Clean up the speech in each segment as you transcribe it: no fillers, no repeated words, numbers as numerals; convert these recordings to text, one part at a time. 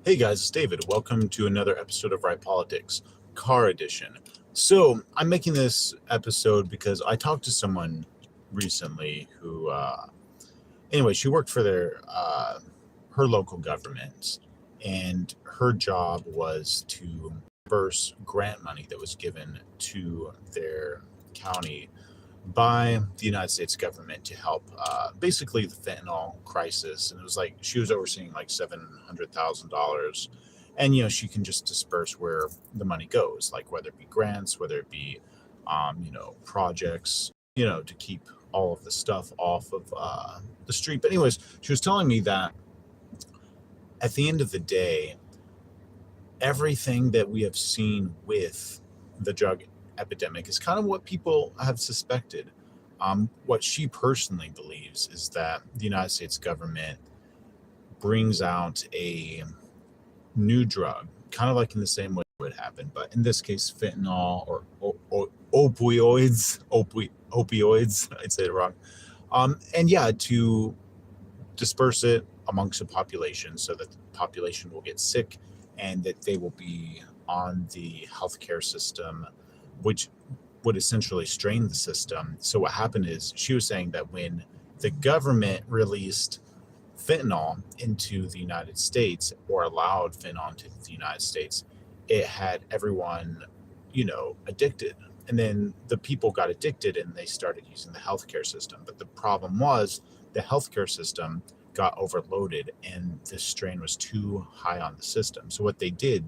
Hey guys, it's David. Welcome to another episode of Right Politics, Car Edition. So, I'm making this episode because I talked to someone recently who, anyway, she worked for her local government, and her job was to disperse grant money that was given to their county by the United States government to help basically the fentanyl crisis. And it was like she was overseeing like $700,000. And, she can just disperse where the money goes, like whether it be grants, whether it be, projects, to keep all of the stuff off of the street. But, anyways, she was telling me that at the end of the day, everything that we have seen with the drug epidemic is kind of what people have suspected. What she personally believes is that the United States government brings out a new drug, kind of like in the same way it would happen, but in this case, fentanyl or opioids, I'd say it wrong. And yeah, to disperse it amongst the population so that the population will get sick and that they will be on the healthcare system, which would essentially strain the system. So what happened is she was saying that when the government released fentanyl into the United States or allowed fentanyl into the United States, it had everyone, addicted. And then the people got addicted and they started using the healthcare system. But the problem was the healthcare system got overloaded and the strain was too high on the system. So what they did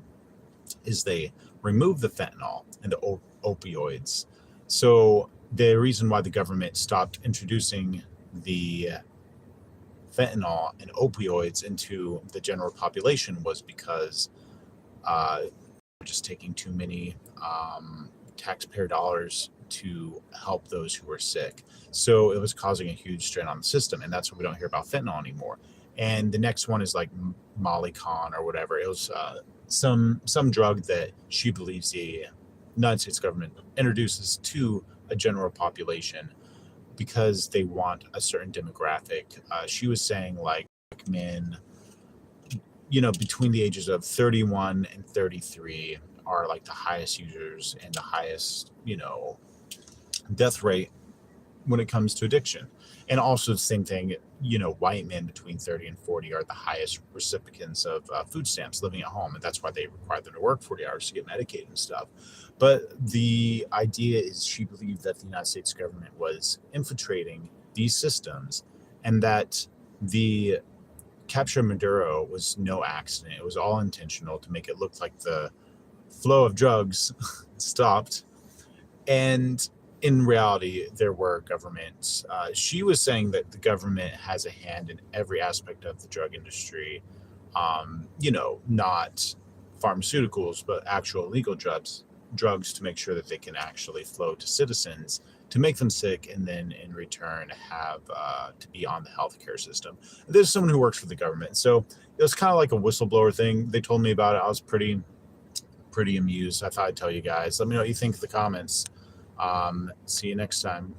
is they removed the fentanyl and the opioids. So the reason why the government stopped introducing the fentanyl and opioids into the general population was because just taking too many taxpayer dollars to help those who were sick. So it was causing a huge strain on the system, and that's why we don't hear about fentanyl anymore. And the next one is like Mollycon or whatever. It was some drug that she believes the United States government introduces to a general population because they want a certain demographic. She was saying like men, between the ages of 31 and 33 are like the highest users and the highest, death rate when it comes to addiction. And also the same thing, white men between 30 and 40 are the highest recipients of food stamps living at home. And that's why they require them to work 40 hours to get medicated and stuff. But the idea is she believed that the United States government was infiltrating these systems and that the capture of Maduro was no accident. It was all intentional to make it look like the flow of drugs stopped. And in reality, there were governments. She was saying that the government has a hand in every aspect of the drug industry, not pharmaceuticals, but actual legal drugs to make sure that they can actually flow to citizens to make them sick and then in return have to be on the healthcare system. There's someone who works for the government. So it was kind of like a whistleblower thing. They told me about it. I was pretty amused. I thought I'd tell you guys. Let me know what you think in the comments. See you next time.